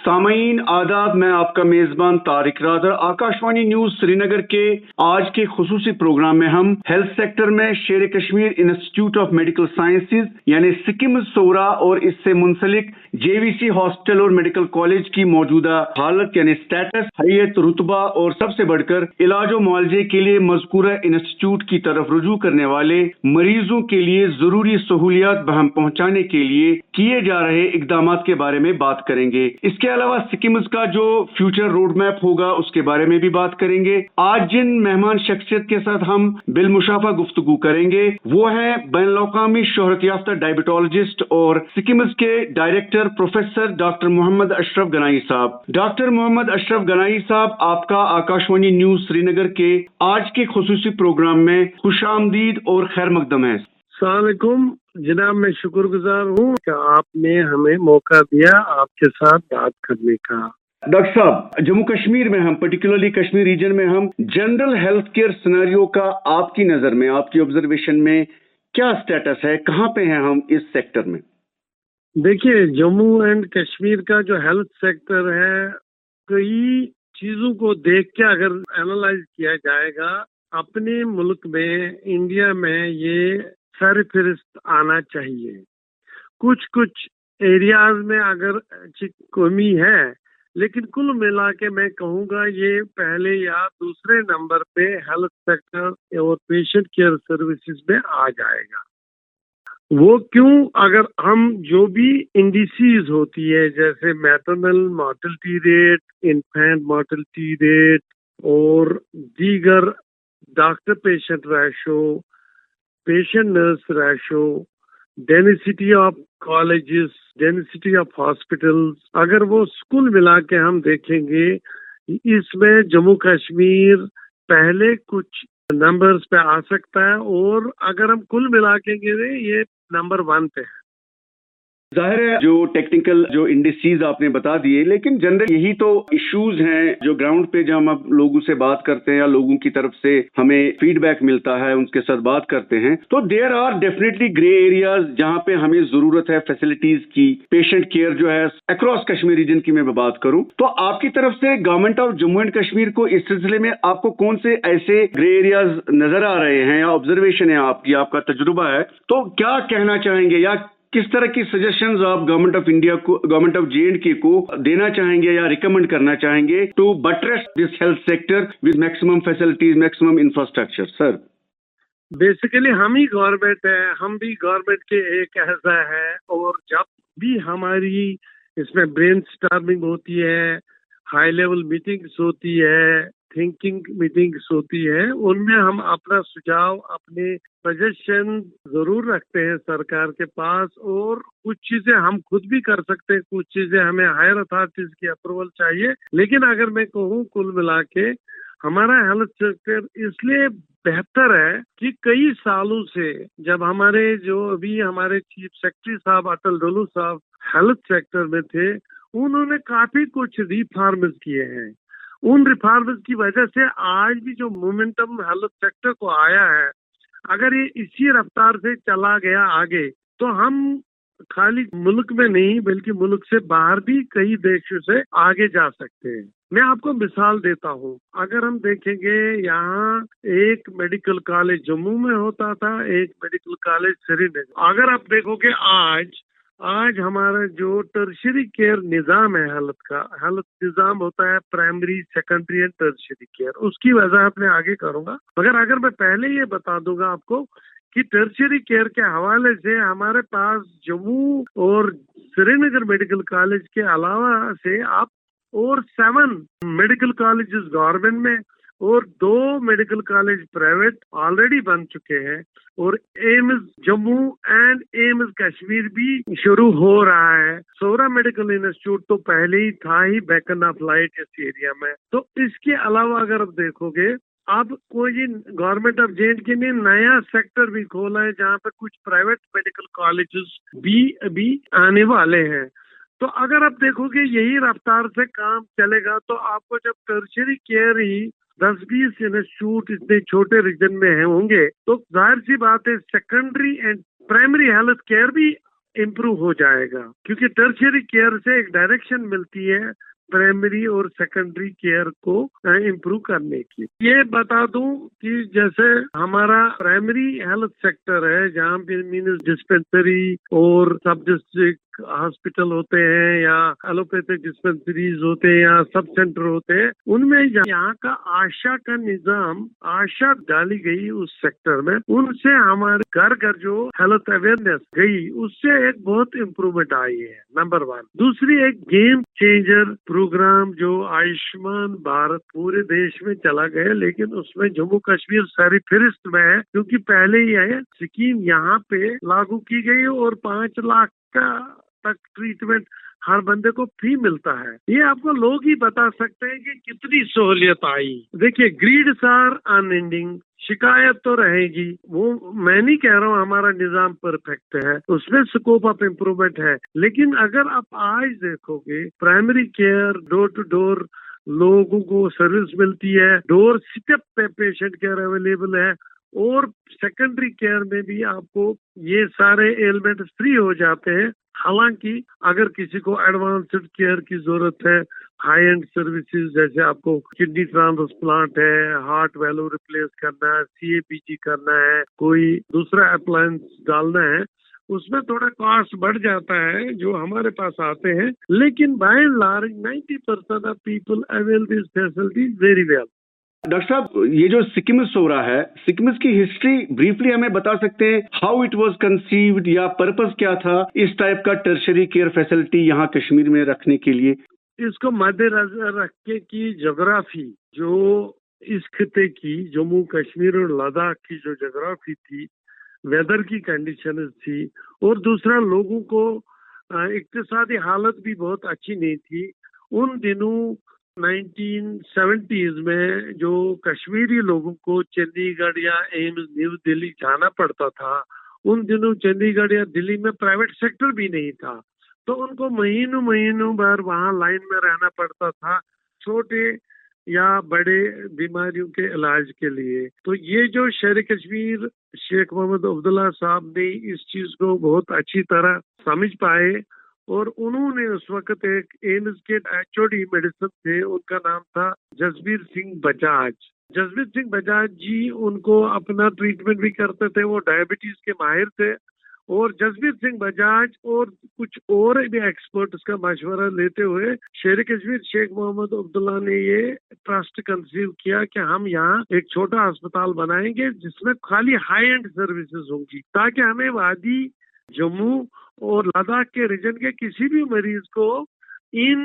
सामईन आदाब, मैं आपका मेजबान तारिक रादर आकाशवाणी न्यूज श्रीनगर के आज के खुसूसी प्रोग्राम में हम हेल्थ सेक्टर में शेर Kashmir institute of medical sciences यानी सिक्किम सोरा और इससे मुंसलिक जेवीसी हॉस्पिटल और मेडिकल कॉलेज की मौजूदा हालत यानी स्टेटस, हैयत, रुतबा और सबसे बढ़कर इलाज और मुआवजे के लिए मज़कूरा इंस्टीट्यूट की तरफ रुजू करने वाले मरीजों के लिए जरूरी सहूलियात बहम पहुंचाने के लिए किए जा रहे इकदाम के बारे में बात करेंगे। इसके अलावा सिक्किम का जो फ्यूचर रोड मैप होगा उसके बारे में भी बात करेंगे। आज जिन मेहमान शख्सियत के साथ हम बिलमुशाफा गुफ्तगू करेंगे वो है बैनुल-अक़वामी शोहरत याफ्ता डायबिटोलॉजिस्ट और सिक्किम के director professor doctor Mohammad Ashraf Ganai साहब। डॉक्टर मोहम्मद अशरफ गनाई साहब, आपका आकाशवाणी न्यूज श्रीनगर के आज के खुसूसी प्रोग्राम में खुशामदीद और खैर मकदम है। अस्सलामुअलैकुम जनाब, मैं शुक्रगुजार हूँ कि आपने हमें मौका दिया आपके साथ बात करने का। डॉक्टर साहब, जम्मू कश्मीर में हम पर्टिकुलरली कश्मीर रीजन में हम जनरल हेल्थ केयर सिनेरियो का आपकी नजर में, आपकी ऑब्जर्वेशन में क्या स्टेटस है, कहाँ पे हैं हम इस सेक्टर में? देखिए, जम्मू एंड कश्मीर का जो हेल्थ सेक्टर है, कई चीजों को देख के अगर एनालाइज किया जाएगा, अपने मुल्क में, इंडिया में ये सरफहरिस्त आना चाहिए। कुछ एरियाज में अगर कमी है, लेकिन कुल मिला के मैं कहूँगा ये पहले या दूसरे नंबर पे हेल्थ सेक्टर और पेशेंट केयर सर्विसेज में आ जाएगा। वो क्यों? अगर हम जो भी इंडिसीज होती है जैसे maternal mortality rate, infant mortality rate और दीगर doctor patient ratio, patient nurse ratio, density of colleges, density of hospitals, अगर वो कुल मिला के हम देखेंगे, इसमें जम्मू कश्मीर पहले कुछ नंबर्स पे आ सकता है और अगर हम कुल मिला के गिने ये नंबर 1 पे है। जाहिर है जो टेक्निकल जो इंडिसीज आपने बता दिए, लेकिन जनरल यही तो इश्यूज हैं जो ग्राउंड पे जब हम लोगों से बात करते हैं या लोगों की तरफ से हमें फीडबैक मिलता है, उनके साथ बात करते हैं, तो there are definitely grey areas जहां पे हमें जरूरत है फैसिलिटीज की, पेशेंट केयर जो है अक्रॉस कश्मीर रीजन की मैं बात करूं तो आपकी तरफ से government of Jammu and Kashmir को इस सिलसिले में आपको कौन से ऐसे ग्रे एरियाज नजर आ रहे हैं या ऑब्जर्वेशन है आपकी, आपका तजुर्बा है, तो क्या कहना चाहेंगे या किस तरह की सजेशंस आप गवर्नमेंट ऑफ इंडिया को, गवर्नमेंट ऑफ जे&के को देना चाहेंगे या रिकमेंड करना चाहेंगे to buttress this health sector with maximum facilities, maximum infrastructure? Sir, basically हम ही गवर्नमेंट है, हम भी गवर्नमेंट के एक हिस्सा है और जब भी हमारी इसमें ब्रेन स्टॉर्मिंग होती है, हाई लेवल मीटिंग्स होती है, थिंकिंग मीटिंग्स होती है, उनमें हम अपना सुझाव, अपने सजेशन जरूर रखते हैं सरकार के पास और कुछ चीजें हम खुद भी कर सकते हैं, कुछ चीजें हमें हायर अथॉरिटीज की अप्रूवल चाहिए। लेकिन अगर मैं कहूँ कुल मिला के हमारा हेल्थ सेक्टर इसलिए बेहतर है कि कई सालों से जब हमारे जो अभी हमारे चीफ सेक्रेटरी साहब अटल डोलू साहब हेल्थ सेक्टर में थे, उन्होंने काफी कुछ रिफॉर्म्स किए हैं। उन रिफॉर्म्स की वजह से आज भी जो मोमेंटम हेल्थ सेक्टर को आया है, अगर ये इसी रफ्तार से चला गया आगे तो हम खाली मुल्क में नहीं बल्कि मुल्क से बाहर भी कई देशों से आगे जा सकते हैं। मैं आपको मिसाल देता हूँ, अगर हम देखेंगे यहाँ एक मेडिकल कॉलेज जम्मू में होता था, एक मेडिकल कॉलेज श्रीनगर। अगर आप देखोगे आज हमारा जो टर्शियरी केयर निज़ाम है, हेल्थ निज़ाम होता है primary, secondary and tertiary care, उसकी वजाहत मैं आगे करूंगा। मगर अगर मैं पहले ये बता दूंगा आपको कि टर्शियरी केयर के हवाले से हमारे पास जम्मू और श्रीनगर मेडिकल कॉलेज के अलावा से आप और 7 मेडिकल कॉलेजेस गवर्नमेंट में और 2 मेडिकल कॉलेज प्राइवेट ऑलरेडी बन चुके हैं और AIIMS Jammu and AIIMS Kashmir भी शुरू हो रहा है। सोरा मेडिकल इंस्टीट्यूट तो पहले ही था ही बेकन ऑफ लाइट इस एरिया में। तो इसके अलावा अगर आप देखोगे, अब कोई गवर्नमेंट ऑफ जे&के ने नया सेक्टर भी खोला है जहाँ पे कुछ प्राइवेट मेडिकल कॉलेजेस भी अभी आने वाले हैं। तो अगर आप देखोगे यही रफ्तार से काम चलेगा तो आपको जब टर्शियरी केयर ही 10-20 इंस्टीट्यूट इतने छोटे रीजन में होंगे तो जाहिर सी बात है secondary and primary health care भी इम्प्रूव हो जाएगा, क्योंकि टर्शियरी केयर से एक डायरेक्शन मिलती है प्राइमरी और सेकेंडरी केयर को इम्प्रूव करने की। ये बता दूं कि जैसे हमारा प्राइमरी हेल्थ सेक्टर है, जहाँ पे मीन्स डिस्पेंसरी और सब डिस्ट्रिक्ट हॉस्पिटल होते हैं या एलोपैथिक डिस्पेंसरीज होते हैं या सब सेंटर होते हैं, उनमें यहाँ का आशा का निजाम, आशा डाली गई उस सेक्टर में, उनसे हमारे घर घर जो हेल्थ अवेयरनेस गई, उससे एक बहुत इम्प्रूवमेंट आई है, नंबर 1। दूसरी, एक गेम चेंजर प्रोग्राम जो आयुष्मान भारत पूरे देश में चला गया, लेकिन उसमें जम्मू कश्मीर सारी फहरिस्त में है, क्योंकि पहले ही है स्कीम यहाँ पे लागू की गई और 5 लाख का तक ट्रीटमेंट हर बंदे को फ्री मिलता है। ये आपको लोग ही बता सकते हैं कि कितनी सहूलियत आई। देखिए, ग्रीड्स आर अनएंडिंग, शिकायत तो रहेगी, वो मैं नहीं कह रहा हूँ हमारा निजाम परफेक्ट है, उसमें स्कोप ऑफ इम्प्रूवमेंट है, लेकिन अगर आप आज देखोगे primary care door to door लोगों को सर्विस मिलती है, डोर स्टेप पे पेशेंट केयर अवेलेबल है, और सेकेंडरी केयर में भी आपको ये सारे एलिमेंट फ्री हो जाते हैं। हालांकि अगर किसी को एडवांस्ड केयर की जरूरत है, हाई एंड सर्विसेज, जैसे आपको किडनी ट्रांसप्लांट है, हार्ट वैल्यू रिप्लेस करना है, CABG करना है, कोई दूसरा अप्लायंस डालना है, उसमें थोड़ा कॉस्ट बढ़ जाता है जो हमारे पास आते हैं, लेकिन by and large 90% of people avail this facilities very well. Doctor साहब, ये जो सिक्किम्स हो रहा है, सिक्किम्स की हिस्ट्री ब्रीफली हमें बता सकते हैं? हाउ इट वाज कंसीव्ड, या पर्पस क्या था इस टाइप का टर्शरी केयर फैसिलिटी यहाँ कश्मीर में रखने के लिए? इसको मद्देनजर रख के कि ज्योग्राफी जो इस खिते की, जम्मू कश्मीर और लद्दाख की जो ज्योग्राफी थी, वेदर की कंडीशन थी, और दूसरा लोगों को इक्तिसादी हालत भी बहुत अच्छी नहीं थी। उन दिनों 1970s में जो कश्मीरी लोगों को चंडीगढ़ या एम्स न्यू दिल्ली जाना पड़ता था, उन दिनों चंडीगढ़ या दिल्ली में प्राइवेट सेक्टर भी नहीं था, तो उनको महीनों भर वहाँ लाइन में रहना पड़ता था, छोटे या बड़े बीमारियों के इलाज के लिए। तो ये जो शेर कश्मीर शेख मोहम्मद अब्दुल्ला साहब ने इस चीज को बहुत अच्छी तरह समझ पाए, और उन्होंने उस वक्त एक एम्स के HOD मेडिसिन थे, उनका नाम था जसबीर सिंह बजाज। जसबीर सिंह बजाज जी उनको अपना ट्रीटमेंट भी करते थे, वो डायबिटीज के माहिर थे, और जसबीर सिंह बजाज और कुछ और भी एक्सपर्ट्स का मशवरा लेते हुए शेर कश्मीर शेख मोहम्मद अब्दुल्ला ने ये ट्रस्ट कंसीव किया कि हम यहाँ एक छोटा अस्पताल बनाएंगे जिसमें खाली हाई एंड सर्विसेज होंगी, ताकि हमें वादी, जम्मू और लद्दाख के रीजन के किसी भी मरीज को इन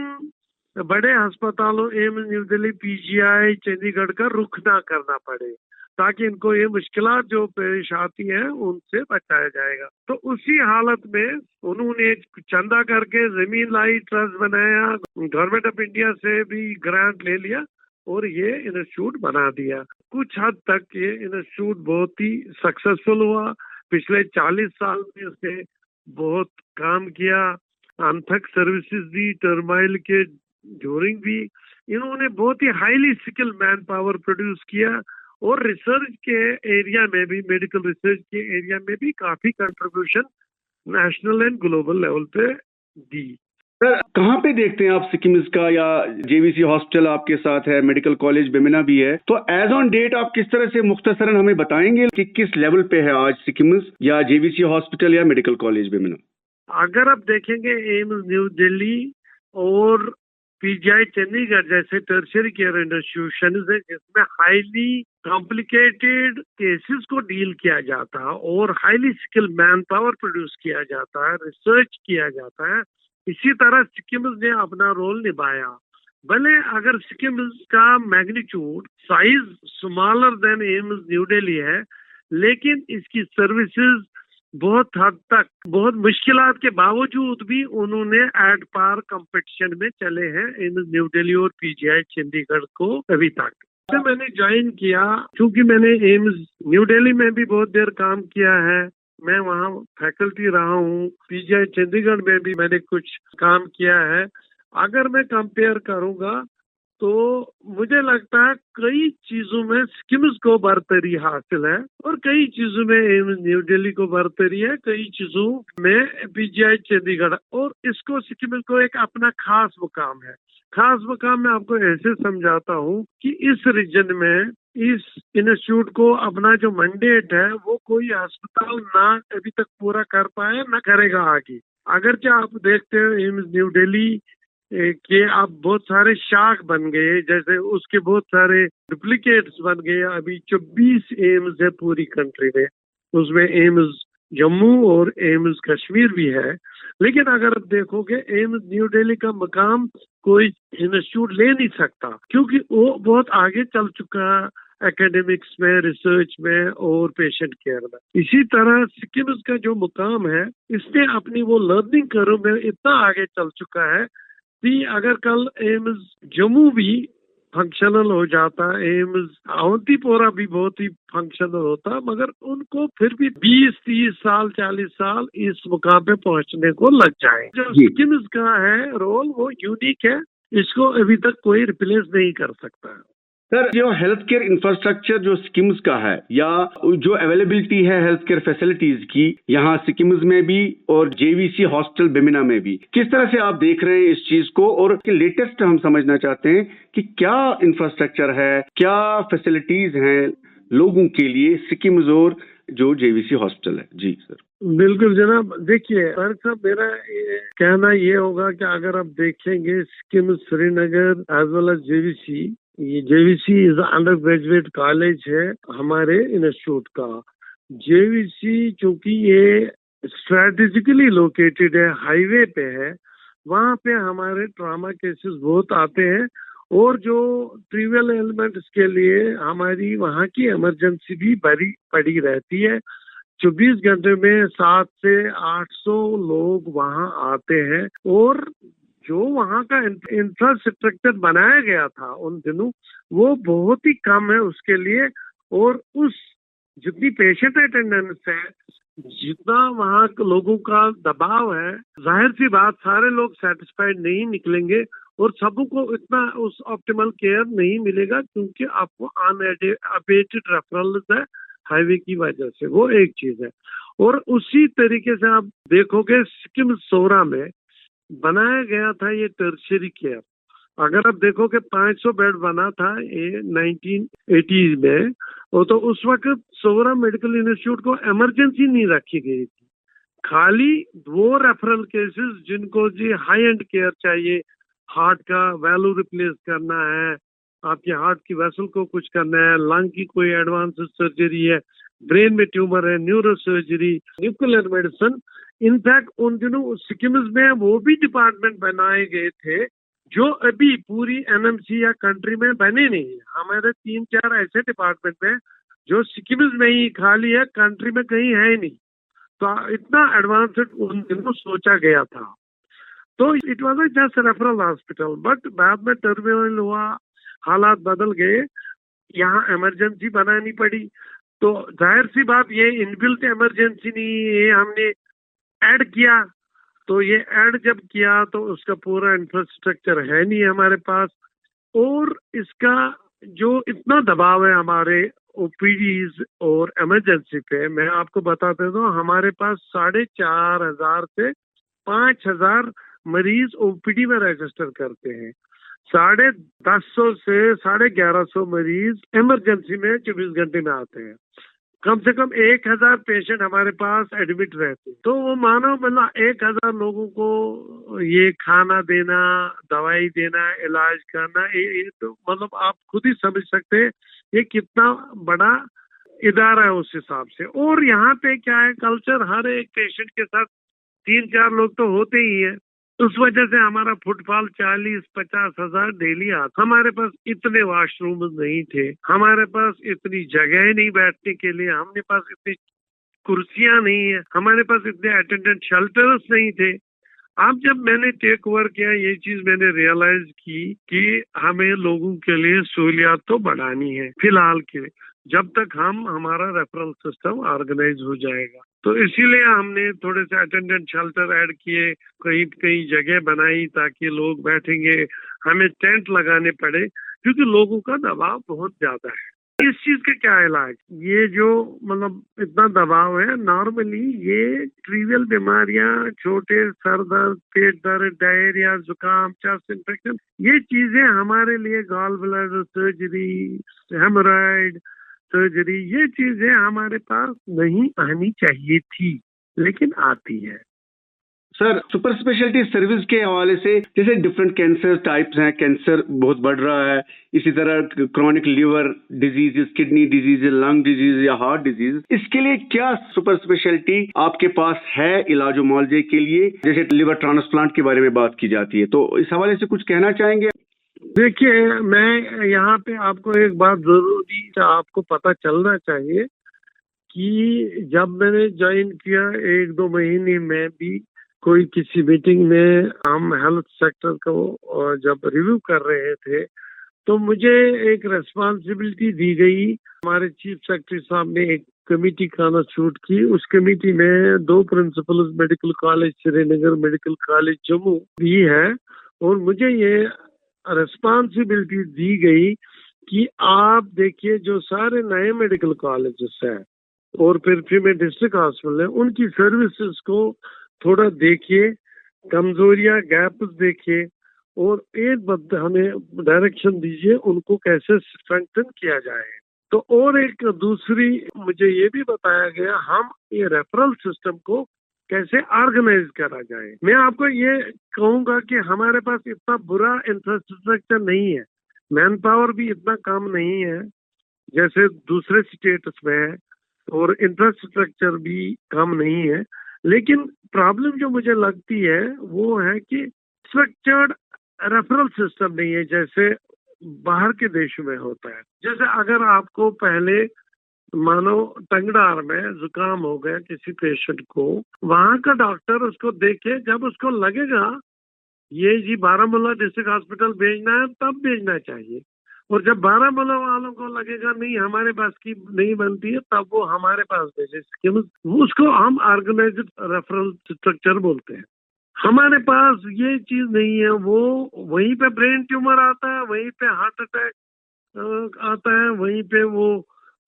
बड़े अस्पतालों AIIMS new Delhi, PGI Chandigarh का रुख ना करना पड़े, ताकि इनको ये मुश्किलात जो पेश आती हैं उनसे बचाया जाएगा। तो उसी हालत में उन्होंने चंदा करके जमीन लाई, ट्रस्ट बनाया, गवर्नमेंट ऑफ इंडिया से भी ग्रांट ले लिया और ये इंस्टीट्यूट बना दिया। कुछ हद तक ये इंस्टीट्यूट बहुत ही सक्सेसफुल हुआ। पिछले 40 साल में उसने बहुत काम किया, अनथक सर्विसेज दी, टर्माइल के ड्यूरिंग भी इन्होंने बहुत ही highly skilled manpower produce किया, और रिसर्च के एरिया में भी, मेडिकल रिसर्च के एरिया में भी काफी contribution national and global level पे दी। सर, कहाँ पे देखते हैं आप सिक्किम्स का? या JVC हॉस्पिटल आपके साथ है, मेडिकल कॉलेज बेमिना भी है, तो एज ऑन डेट आप किस तरह से मुख्तसरन हमें बताएंगे कि किस लेवल पे है आज सिक्किम्स, या JVC हॉस्पिटल या मेडिकल कॉलेज बेमिना? अगर आप देखेंगे एम्स न्यू दिल्ली और PGI चंडीगढ़ जैसे टर्शियरी केयर इंस्टीट्यूशन है, जिसमें हाईली कॉम्प्लिकेटेड केसेस को डील किया जाता है और highly skilled manpower produce किया जाता है, रिसर्च किया जाता है, इसी तरह सिक्किम्स ने अपना रोल निभाया। भले अगर सिक्किम्स का magnitude size smaller than AIIMS new Delhi है, लेकिन इसकी सर्विसेज बहुत हद तक, बहुत मुश्किलात के बावजूद भी उन्होंने एट पार कंपटीशन में चले हैं एम्स न्यू दिल्ली और PGI चंडीगढ़ को अभी तक। तो मैंने ज्वाइन किया, क्योंकि मैंने एम्स न्यू दिल्ली में भी बहुत देर काम किया है, मैं वहाँ फैकल्टी रहा हूँ, PGI चंडीगढ़ में भी मैंने कुछ काम किया है। अगर मैं कंपेयर करूँगा तो मुझे लगता है कई चीजों में सिक्किम्स को बरतरी हासिल है और कई चीजों में एम्स न्यू दिल्ली को बरतरी है, कई चीजों में पीजीआई चंडीगढ़, और इसको सिक्किम को एक अपना खास मुकाम है। खास मुकाम मैं आपको ऐसे समझाता हूँ कि इस रीजन में इस इंस्टीट्यूट को अपना जो मैंडेट है वो कोई अस्पताल ना अभी तक पूरा कर पाया ना करेगा आगे। अगर क्या आप देखते हो एम्स न्यू दिल्ली कि अब बहुत सारे शाख बन गए, जैसे उसके बहुत सारे डुप्लीकेट्स बन गए। अभी 24 एम्स है पूरी कंट्री में, उसमें एम्स जम्मू और एम्स कश्मीर भी है। लेकिन अगर आप देखोगे एम्स न्यू दिल्ली का मकाम कोई इंस्टीट्यूट ले नहीं सकता, क्योंकि वो बहुत आगे चल चुका है एकेडमिक्स में, रिसर्च में और पेशेंट केयर में। इसी तरह सिक्किम का जो मुकाम है, इसने अपनी वो लर्निंग कर्व में इतना आगे चल चुका है कि अगर कल एम्स जम्मू भी फंक्शनल हो जाता, एम्स अवंतीपोरा भी बहुत ही फंक्शनल होता, मगर उनको फिर भी 20-30 साल 40 साल इस मुकाम पे पहुंचने को लग जाए। जो सिक्किम का है रोल वो यूनिक है, इसको अभी तक कोई रिप्लेस नहीं कर सकता। सर, जो हेल्थ केयर इंफ्रास्ट्रक्चर जो सिक्किम्स का है या जो अवेलेबिलिटी है हेल्थ केयर फैसिलिटीज की यहाँ सिक्किम्स में भी और जेवीसी हॉस्टल बेमिना में भी, किस तरह से आप देख रहे हैं इस चीज को? और लेटेस्ट हम समझना चाहते हैं कि क्या इंफ्रास्ट्रक्चर है, क्या फैसिलिटीज हैं लोगों के लिए सिक्किम्स और जो जेवीसी हॉस्टल है? जी सर। बिल्कुल जनाब, देखिए सर साहब, मेरा कहना ये होगा कि अगर आप देखेंगे SKIMS Srinagar as well as JVC, ये JVC is undergraduate college है हमारे इंस्टीट्यूट का। जेवीसी चूंकि ये स्ट्रेटेजिकली लोकेटेड है, हाईवे पे है, वहाँ पे हमारे ट्रामा केसेस बहुत आते हैं और जो ट्रिवियल एलिमेंट्स के लिए हमारी वहाँ की इमरजेंसी भी भरी पड़ी रहती है। 24 घंटे में 700 से 800 लोग वहाँ आते हैं और जो वहाँ का इंफ्रास्ट्रक्चर बनाया गया था उन दिनों वो बहुत ही कम है उसके लिए। और उस जितनी पेशेंट अटेंडेंस है, जितना वहाँ लोगों का दबाव है, जाहिर सी बात सारे लोग सेटिस्फाइड नहीं निकलेंगे और सबको इतना उस ऑप्टिमल केयर नहीं मिलेगा, क्योंकि आपको अनअबेटेड रेफरल्स है हाईवे की वजह से। वो एक चीज है। और उसी तरीके से आप देखोगे सिक्किम सोरा में बनाया गया था ये टर्शियरी केयर। अगर आप देखोगे 500 बेड बना था ये 1980 में, और तो उस वक्त सोरा मेडिकल इंस्टीट्यूट को इमरजेंसी नहीं रखी गई थी, खाली वो रेफरल केसेस जिनको जी हाई एंड केयर चाहिए, हार्ट का वैल्यू रिप्लेस करना है, आपके हार्ट की वेसल को कुछ करना है, लंग की कोई एडवांस सर्जरी है, ब्रेन में ट्यूमर है, neuro surgery, nuclear medicine. In fact उन दिनों सिक्किम में वो भी डिपार्टमेंट बनाए गए थे जो अभी पूरी एनएमसी या कंट्री में बने नहीं है। हमारे 3-4 ऐसे डिपार्टमेंट हैं जो सिक्किम में ही खाली है, कंट्री में कहीं है ही नहीं। तो इतना एडवांस्ड उन दिनों सोचा गया था। तो it was just referral hospital, but बाद में टर्मिनल हुआ, हालात बदल गए, यहाँ इमरजेंसी बनानी पड़ी। तो जाहिर सी बात ये इनबिल्ट इमरजेंसी नहीं, ये हमने ऐड किया। तो ये ऐड जब किया तो उसका पूरा इंफ्रास्ट्रक्चर है नहीं हमारे पास, और इसका जो इतना दबाव है हमारे ओपीडीज और इमरजेंसी पे, मैं आपको बताते हूँ हमारे पास 4,500 से 5,000 मरीज ओपीडी में रजिस्टर करते हैं, 150 से 1,150 मरीज इमरजेंसी में 24 घंटे में आते हैं, कम से कम 1,000 पेशेंट हमारे पास एडमिट रहते हैं। तो वो मानो मतलब 1,000 लोगों को ये खाना देना, दवाई देना, इलाज करना, ये तो मतलब आप खुद ही समझ सकते हैं ये कितना बड़ा इदारा है उस हिसाब से। और यहाँ पे क्या है कल्चर, हर एक पेशेंट के साथ 3-4 लोग तो होते ही है। उस वजह से हमारा फुटफॉल 40-50 हजार डेली आता। हमारे पास इतने वॉशरूम नहीं थे, हमारे पास इतनी जगह नहीं बैठने के लिए, हमारे पास इतनी कुर्सियां नहीं है, हमारे पास इतने अटेंडेंट शेल्टर्स नहीं थे। अब जब मैंने टेक ओवर किया ये चीज मैंने रियलाइज की कि हमें लोगों के लिए सहूलियात तो बढ़ानी है फिलहाल के लिए, जब तक हम हमारा रेफरल सिस्टम ऑर्गेनाइज हो जाएगा। तो इसीलिए हमने थोड़े से अटेंडेंट शेल्टर ऐड किए, कहीं कहीं जगह बनाई ताकि लोग बैठेंगे, हमें टेंट लगाने पड़े, क्योंकि लोगों का दबाव बहुत ज्यादा है। इस चीज का क्या इलाज? ये जो मतलब इतना दबाव है, नॉर्मली ये ट्रिवियल बीमारियां, छोटे सर दर्द, पेट दर्द, डायरिया, जुकाम, चेस्ट इन्फेक्शन, ये चीजें हमारे लिए गॉल ब्लैडर सर्जरी, हेमोरॉइड सर्जरी, ये चीजें हमारे पास नहीं आनी चाहिए थी, लेकिन आती है। सर, सुपर स्पेशलिटी सर्विस के हवाले से जैसे डिफरेंट कैंसर टाइप्स हैं, कैंसर बहुत बढ़ रहा है, इसी तरह chronic liver diseases, kidney disease, lung disease या हार्ट डिजीज, इसके लिए क्या सुपर स्पेशलिटी आपके पास है इलाज मुआवजे के लिए? जैसे लिवर ट्रांसप्लांट के बारे में बात की जाती है, तो इस हवाले से कुछ कहना चाहेंगे? देखिए, मैं यहाँ पे आपको एक बात जरूरी आपको पता चलना चाहिए कि जब मैंने ज्वाइन किया 1-2 महीने में भी कोई किसी मीटिंग में हम हेल्थ सेक्टर को जब रिव्यू कर रहे थे, तो मुझे एक रेस्पॉन्सिबिलिटी दी गई। हमारे चीफ सेक्रेटरी साहब ने एक कमेटी कॉन्स्टिट्यूट की, उस कमेटी में 2 principal medical college Srinagar, medical college Jammu भी है, और मुझे ये रेस्पॉन्सिबिलिटी दी गई कि आप देखिए जो सारे नए मेडिकल कॉलेजेस हैं और फिर में डिस्ट्रिक्ट हॉस्पिटल है, उनकी सर्विसेज को थोड़ा देखिए, कमजोरियां, गैप्स देखिए, और एक हमें डायरेक्शन दीजिए उनको कैसे स्ट्रेंथन किया जाए। तो और एक दूसरी मुझे ये भी बताया गया, हम ये रेफरल सिस्टम को कैसे ऑर्गेनाइज करा जाए। मैं आपको ये कहूंगा कि हमारे पास इतना बुरा इंफ्रास्ट्रक्चर नहीं है, मैन पावर भी इतना कम नहीं है जैसे दूसरे स्टेट्स में है, और इंफ्रास्ट्रक्चर भी कम नहीं है। लेकिन प्रॉब्लम जो मुझे लगती है वो है कि स्ट्रक्चर्ड रेफरल सिस्टम नहीं है जैसे बाहर के देशों में होता है। जैसे अगर आपको पहले मानो टंगडार में जुकाम हो गया किसी पेशेंट को, वहां का डॉक्टर उसको देखे, जब उसको लगेगा ये जी बारामूला डिस्ट्रिक्ट हॉस्पिटल भेजना है, तब भेजना चाहिए। और जब बारामूला वालों को लगेगा नहीं हमारे पास की नहीं बनती है, तब वो हमारे पास भेजे। उसको हम ऑर्गेनाइज्ड रेफरल स्ट्रक्चर बोलते हैं। हमारे पास ये चीज नहीं है। वो वहीं पे ब्रेन ट्यूमर आता है, वहीं पे हार्ट अटैक आता है, वहीं पे वो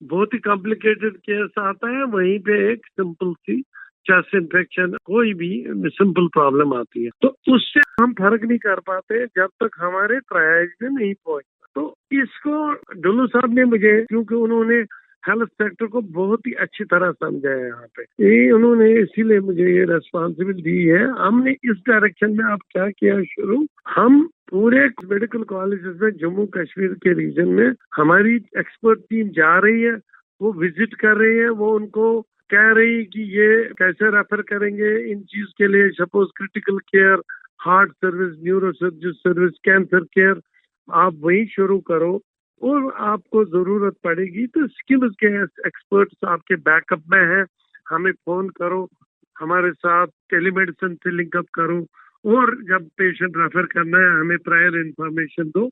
बहुत ही कॉम्प्लिकेटेड केस आता है, वहीं पे एक सिंपल सी चेस्ट इन्फेक्शन, कोई भी सिंपल प्रॉब्लम आती है। तो उससे हम फर्क नहीं कर पाते जब तक हमारे ट्रायज में नहीं पहुंचता। तो इसको डुल्लू साहब ने मुझे, क्योंकि उन्होंने हेल्थ सेक्टर को बहुत ही अच्छी तरह समझा है यहाँ पे, ये उन्होंने इसीलिए मुझे ये रेस्पॉन्सिबिलिटी दी है। हमने इस डायरेक्शन में अब क्या किया शुरू, हम पूरे मेडिकल कॉलेजेस में जम्मू कश्मीर के रीजन में हमारी एक्सपर्ट टीम जा रही है, वो विजिट कर रही है, वो उनको कह रही कि ये कैसे रेफर करेंगे इन चीज के लिए। Suppose critical care, heart service, neuro service, cancer care, आप वही शुरू करो, और आपको जरूरत पड़ेगी तो स्किल्स के एक्सपर्ट्स आपके बैकअप में हैं, हमें फोन करो, हमारे साथ टेलीमेडिसिन से लिंकअप करो, और जब पेशेंट रेफर करना है हमें प्रायर इंफॉर्मेशन दो,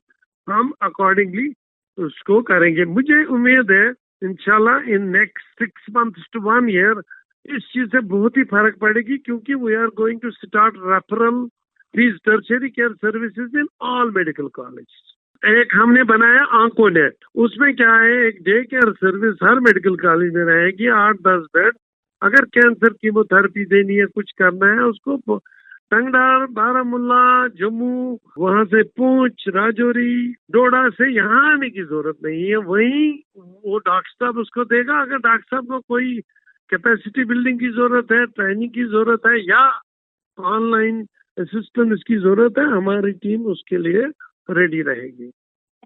हम अकॉर्डिंगली उसको करेंगे। मुझे उम्मीद है इंशाल्लाह in next 6 months to 1 year इस चीज से बहुत ही फर्क पड़ेगी, क्योंकि we are going to start referral these tertiary care services in all medical college. एक हमने बनाया आंकोनेट, उसमें क्या है, एक डे केयर सर्विस हर मेडिकल कॉलेज में रहेगी, 8-10 बेड। अगर कैंसर कीमोथेरेपी देनी है, कुछ करना है, उसको टंगडार, बारामूला, जम्मू, वहां से पूंछ, राजौरी, डोडा से यहाँ आने की जरूरत नहीं है, वहीं वो डॉक्टर साहब उसको देगा। अगर डॉक्टर साहब को कोई कैपेसिटी बिल्डिंग की जरूरत है, ट्रेनिंग की जरूरत है, या ऑनलाइन असिस्टेंस की जरूरत है, हमारी टीम उसके लिए रेडी रहेगी।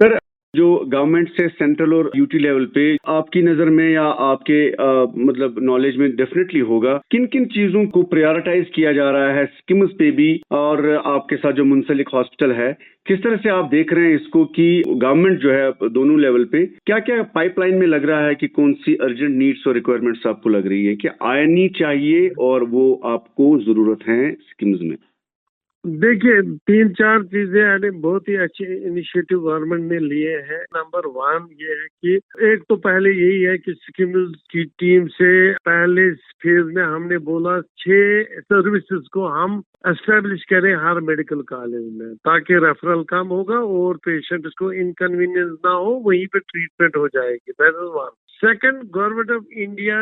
सर, जो गवर्नमेंट से सेंट्रल और यूटी लेवल पे आपकी नजर में या आपके मतलब नॉलेज में डेफिनेटली होगा, किन किन चीजों को प्रायोरिटाइज किया जा रहा है स्कीम्स पे भी, और आपके साथ जो मुंसलिक हॉस्पिटल है, किस तरह से आप देख रहे हैं इसको कि गवर्नमेंट जो है दोनों लेवल पे क्या क्या पाइपलाइन में लग रहा है कि कौन सी अर्जेंट नीड्स और रिक्वायरमेंट्स आपको लग रही है कि आनी चाहिए और वो आपको जरूरत है स्कीम्स में? देखिए, 3-4 चीजें यानी बहुत ही अच्छे इनिशिएटिव गवर्नमेंट ने लिए हैं। नंबर 1 ये है कि एक तो पहले यही है कि सिक्किम की टीम से पहले फेज में हमने बोला 6 सर्विसेज को हम एस्टेब्लिश करें हर मेडिकल कॉलेज में, ताकि रेफरल कम होगा और पेशेंट्स को इनकन्वीनियंस ना हो, वहीं पे ट्रीटमेंट हो जाएगी। That is 1। Second, government of India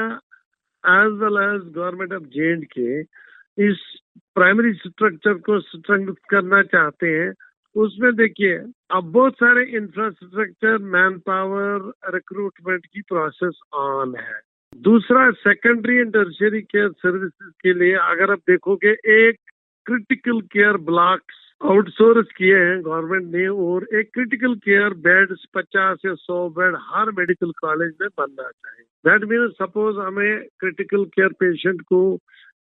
as well as government of J&K इस प्राइमरी स्ट्रक्चर को स्ट्रेंथ करना चाहते हैं। उसमें देखिए, अब बहुत सारे इंफ्रास्ट्रक्चर, मैन पावर, रिक्रूटमेंट की प्रोसेस ऑन है। दूसरा, secondary and tertiary care services के लिए अगर आप देखोगे, एक क्रिटिकल केयर ब्लॉक्स आउटसोर्स किए हैं गवर्नमेंट ने, और एक क्रिटिकल केयर बेड्स 50 या 100 बेड हर मेडिकल कॉलेज में बनना चाहिए। दैट मीन्स सपोज हमें क्रिटिकल केयर पेशेंट को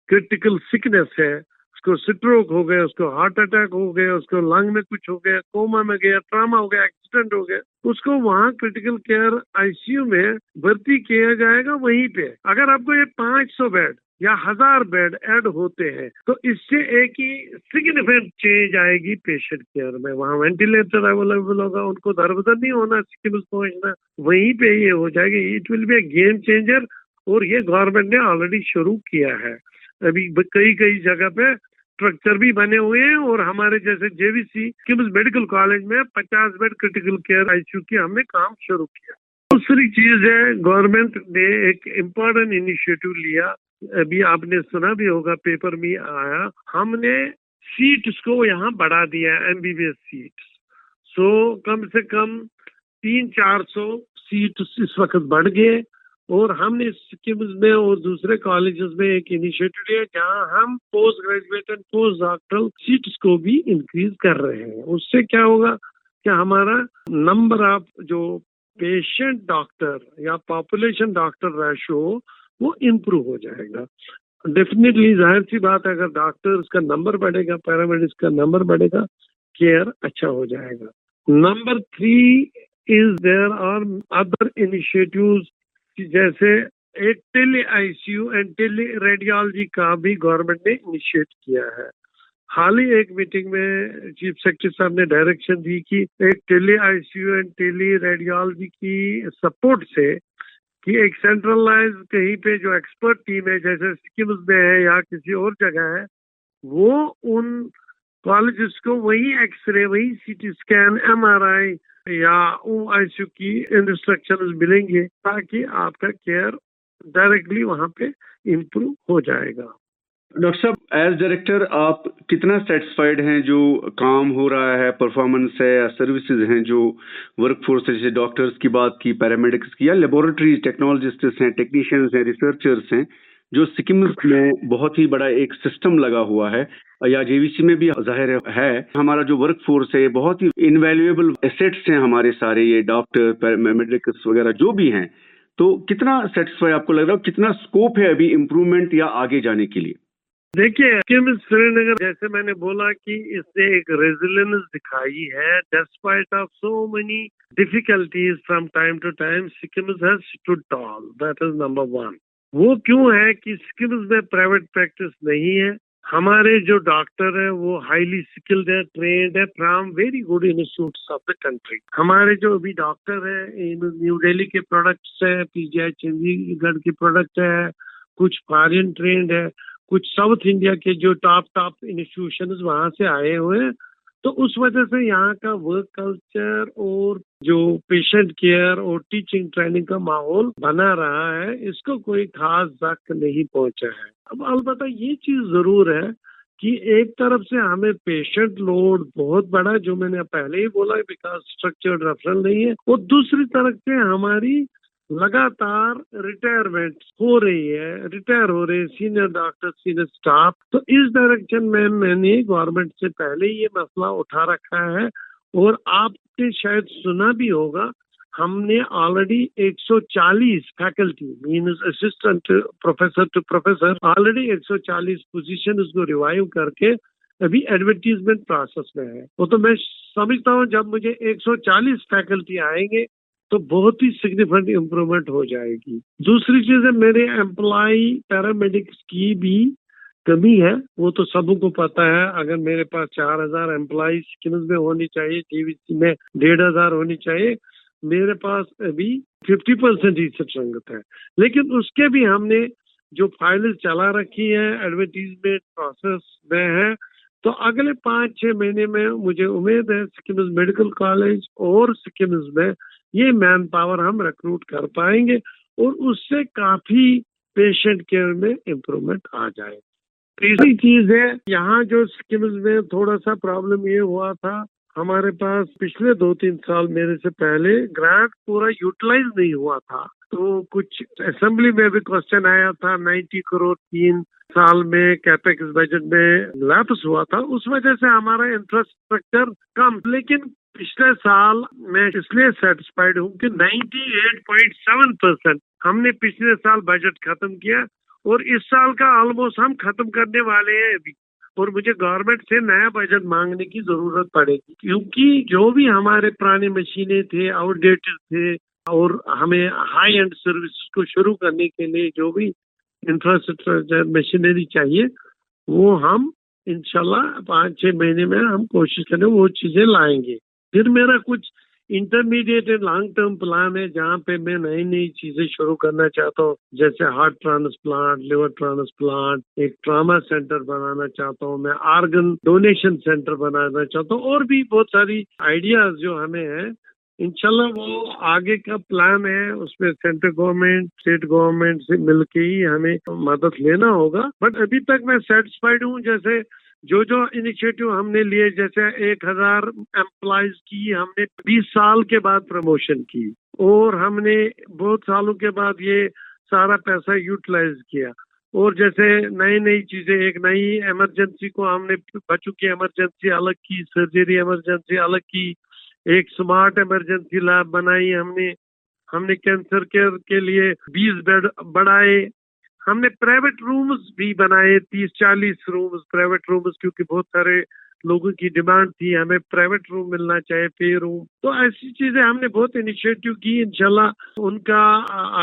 क्रिटिकल सिकनेस है, उसको स्ट्रोक हो गया, उसको हार्ट अटैक हो गया, उसको लंग में कुछ हो गया, कोमा में गया, ट्रामा हो गया, एक्सीडेंट हो गया, उसको वहाँ क्रिटिकल केयर आईसीयू में भर्ती किया जाएगा वहीं पे। अगर आपको ये 500 बेड या 1000 बेड ऐड होते हैं तो इससे एक ही सिग्निफिकेंट चेंज आएगी पेशेंट केयर में। वहाँ वेंटिलेटर अवेलेबल होगा, उनको दर बदर नहीं होना सिक्किम पहुंचना, वहीं पे ये हो जाएगी। It will be A game changer, और ये गवर्नमेंट ने ऑलरेडी शुरू किया है। अभी कई कई जगह पे स्ट्रक्चर भी बने हुए हैं, और हमारे जैसे JVC किम्स मेडिकल कॉलेज में 50 बेड क्रिटिकल केयर आईसीयू की हमने काम शुरू किया। दूसरी चीज है, गवर्नमेंट ने एक इम्पोर्टेंट इनिशिएटिव लिया, अभी आपने सुना भी होगा, पेपर में आया, हमने सीट्स को यहाँ बढ़ा दिया, MBBS सीट्स। सो कम से कम 300-400 सीट इस वक्त बढ़ गए, और हमने सिक्किम में और दूसरे कॉलेजेस में एक इनिशिएटिव लिया जहां हम post graduate and post doctoral seats को भी इंक्रीज कर रहे हैं। उससे क्या होगा कि हमारा नंबर ऑफ जो पेशेंट डॉक्टर या पॉपुलेशन डॉक्टर रेशो वो इम्प्रूव हो जाएगा। डेफिनेटली जाहिर सी बात है, अगर डॉक्टर्स का नंबर बढ़ेगा, पैरामेडिक्स का नंबर बढ़ेगा, केयर अच्छा हो जाएगा। Number 3 is there are other initiatives, जैसे एक tele ICU and tele radiology का भी गवर्नमेंट ने इनिशिएट किया है। हाल ही एक मीटिंग में चीफ सेक्रेटरी साहब ने डायरेक्शन दी कि एक tele ICU and tele radiology की सपोर्ट से कि एक सेंट्रलाइज कहीं पे जो एक्सपर्ट टीम है, जैसे सिक्किम में है या किसी और जगह है, वो उन कॉलेजेस को वही एक्सरे, वही CT स्कैन, MRI या आईसीयू की इंस्ट्रक्शन मिलेंगे, ताकि आपका केयर डायरेक्टली वहाँ पे इम्प्रूव हो जाएगा। डॉक्टर साहब, एज डायरेक्टर आप कितना सेटिस्फाइड हैं जो काम हो रहा है, परफॉर्मेंस है या सर्विसेज हैं जो वर्कफोर्स है, जैसे डॉक्टर्स की बात की, पैरामेडिक्स की, या लेबोरेटरी टेक्नोलॉजिस्ट हैं, टेक्नीशियंस हैं, रिसर्चर्स हैं, जो सिक्किम में बहुत ही बड़ा एक सिस्टम लगा हुआ है, या JVC में भी जाहिर है हमारा जो वर्कफोर्स है बहुत ही इनवैल्यूएबल एसेट्स हैं हमारे सारे, ये डॉक्टर, पैरामेडिक्स वगैरह जो भी हैं, तो कितना सेटिस्फाई आपको लग रहा है, कितना स्कोप है अभी इम्प्रूवमेंट या आगे जाने के लिए? देखिए, सिक्किम श्रीनगर, जैसे मैंने बोला कि इसने एक रेजिलियंस दिखाई है, despite of so many difficulties from time to time, Sikkim has stood tall. That is number 1। वो क्यों है कि सिक्किम में प्राइवेट प्रैक्टिस नहीं है, हमारे जो डॉक्टर है वो हाईली स्किल्ड है, ट्रेंड है from very good institutes of the country. हमारे जो अभी डॉक्टर है, न्यू दिल्ली के प्रोडक्ट्स है, PGI चंडीगढ़ की प्रोडक्ट है, कुछ फॉरेन ट्रेंड है, कुछ साउथ इंडिया के जो टॉप इंस्टीट्यूशंस वहां से आए हुए हैं। तो उस वजह से यहाँ का वर्क कल्चर और जो पेशेंट केयर और टीचिंग ट्रेनिंग का माहौल बना रहा है, इसको कोई खास जख्म नहीं पहुंचा है। अब अलबत्ता ये चीज जरूर है कि एक तरफ से हमें पेशेंट लोड बहुत बड़ा, जो मैंने पहले ही बोला, बिकॉज स्ट्रक्चर्ड रेफरल नहीं है, और दूसरी तरफ से हमारी लगातार रिटायरमेंट हो रही है, रिटायर हो रहे सीनियर डॉक्टर, सीनियर स्टाफ। तो इस डायरेक्शन में मैंने गवर्नमेंट से पहले ये मसला उठा रखा है, और आपने शायद सुना भी होगा, हमने already 140 faculty means assistant professor to professor already 140 position उसको रिवाइव करके अभी एडवर्टीजमेंट प्रोसेस में है। वो तो मैं समझता हूँ जब मुझे 140 फैकल्टी आएंगे तो बहुत ही सिग्निफिकेंट इम्प्रूवमेंट हो जाएगी। दूसरी चीज है, मेरे एम्प्लॉय पैरामेडिक्स की भी कमी है, वो तो सबको पता है। अगर मेरे पास 4000 एम्प्लॉय स्कीम्स में होनी चाहिए, जीवीसी में 1500 होनी चाहिए, मेरे पास अभी 50% ही संगत है। लेकिन उसके भी हमने जो फाइल चला रखी है, एडवर्टीजमेंट प्रोसेस में है, तो अगले 5-6 महीने में मुझे उम्मीद है सिक्किम मेडिकल कॉलेज और सिक्किम में ये मैन पावर हम रिक्रूट कर पाएंगे और उससे काफी पेशेंट केयर में इम्प्रूवमेंट आ जाए। तीसरी चीज है, यहाँ जो सिक्किम में थोड़ा सा प्रॉब्लम ये हुआ था, हमारे पास पिछले 2-3 साल मेरे से पहले ग्रांट पूरा यूटिलाइज नहीं हुआ था। तो कुछ असेंबली में भी क्वेश्चन आया था, 90 करोड़ 3 साल में कैपेक्स बजट में लैप्स हुआ था, उस वजह से हमारा इंफ्रास्ट्रक्चर कम। लेकिन पिछले साल मैं इसलिए सेटिस्फाइड हूँ कि 98.7% हमने पिछले साल बजट खत्म किया और इस साल का ऑलमोस्ट हम खत्म करने वाले हैं अभी। और मुझे गवर्नमेंट से नया बजट मांगने की जरूरत पड़ेगी, क्योंकि जो भी हमारे पुराने मशीनें थे, आउटडेटेड थे, और हमें हाई एंड सर्विस को शुरू करने के लिए जो भी इंफ्रास्ट्रक्चर मशीनरी चाहिए, वो हम इंशाल्लाह 5-6 महीने में हम कोशिश करें वो चीजें लाएंगे। फिर मेरा कुछ intermediate and long term plan है, जहाँ पे मैं नई नई चीजें शुरू करना चाहता हूँ, जैसे हार्ट ट्रांसप्लांट, लिवर ट्रांसप्लांट, एक ट्रॉमा सेंटर बनाना चाहता हूँ, मैं ऑर्गन डोनेशन सेंटर बनाना चाहता हूँ, और भी बहुत सारी आइडियाज जो हमें है। इंशाल्लाह वो आगे का प्लान है, उसमें सेंट्रल गवर्नमेंट, स्टेट गवर्नमेंट से मिलके ही हमें मदद लेना होगा। बट अभी तक मैं सेटिस्फाइड हूँ। जैसे जो जो इनिशिएटिव हमने लिए, जैसे 1000 एम्प्लॉयज की हमने 20 साल के बाद प्रमोशन की, और हमने बहुत सालों के बाद ये सारा पैसा यूटिलाइज किया। और जैसे नई नई चीजें, एक नई इमरजेंसी को हमने, बच्चों की इमरजेंसी अलग की, सर्जरी इमरजेंसी अलग की, एक स्मार्ट इमरजेंसी लैब बनाई हमने कैंसर केयर के लिए 20 बेड बढ़ाए, हमने प्राइवेट रूम्स भी बनाए, 30-40 रूम्स प्राइवेट रूम्स, क्योंकि बहुत सारे लोगों की डिमांड थी हमें प्राइवेट रूम मिलना चाहिए, पे रूम। तो ऐसी चीजें हमने बहुत इनिशिएटिव की। इंशाल्लाह उनका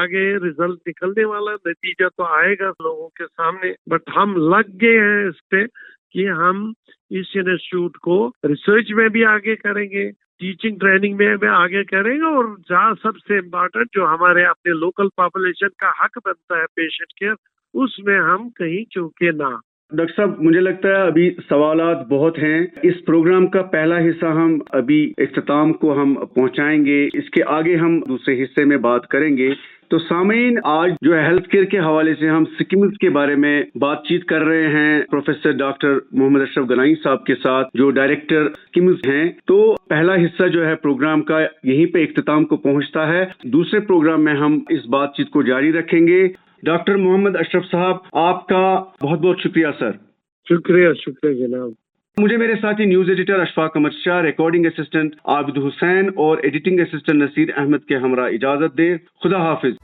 आगे रिजल्ट निकलने वाला, नतीजा तो आएगा लोगों के सामने। बट हम लग गए हैं इस पे कि हम इस इंस्टीट्यूट को रिसर्च में भी आगे करेंगे, टीचिंग ट्रेनिंग में भी आगे करेंगे, और जहाँ सबसे इम्पोर्टेंट जो हमारे अपने लोकल पॉपुलेशन का हक बनता है पेशेंट केयर, उसमें हम कहीं चूके ना। डॉक्टर साहब, मुझे लगता है अभी सवालात बहुत हैं। इस प्रोग्राम का पहला हिस्सा हम अभी इख्तिताम को हम पहुंचाएंगे, इसके आगे हम दूसरे हिस्से में बात करेंगे। तो सामीन, आज जो है हेल्थ केयर के हवाले से हम सिक्किम के बारे में बातचीत कर रहे हैं प्रोफेसर डॉक्टर मोहम्मद अशरफ गनाई साहब के साथ, जो डायरेक्टर सिक्किम हैं। तो पहला हिस्सा जो है प्रोग्राम का यहीं पे इख्तिताम को पहुंचता है। दूसरे प्रोग्राम में हम इस बातचीत को जारी रखेंगे। डॉक्टर मोहम्मद अशरफ साहब, आपका बहुत बहुत शुक्रिया सर। शुक्रिया जनाब। मुझे मेरे साथी news editor Ashfaq Ahmad Shah, recording assistant Abid Hussain और एडिटिंग असिस्टेंट नसीर अहमद के हमरा इजाजत दे। खुदा हाफिज।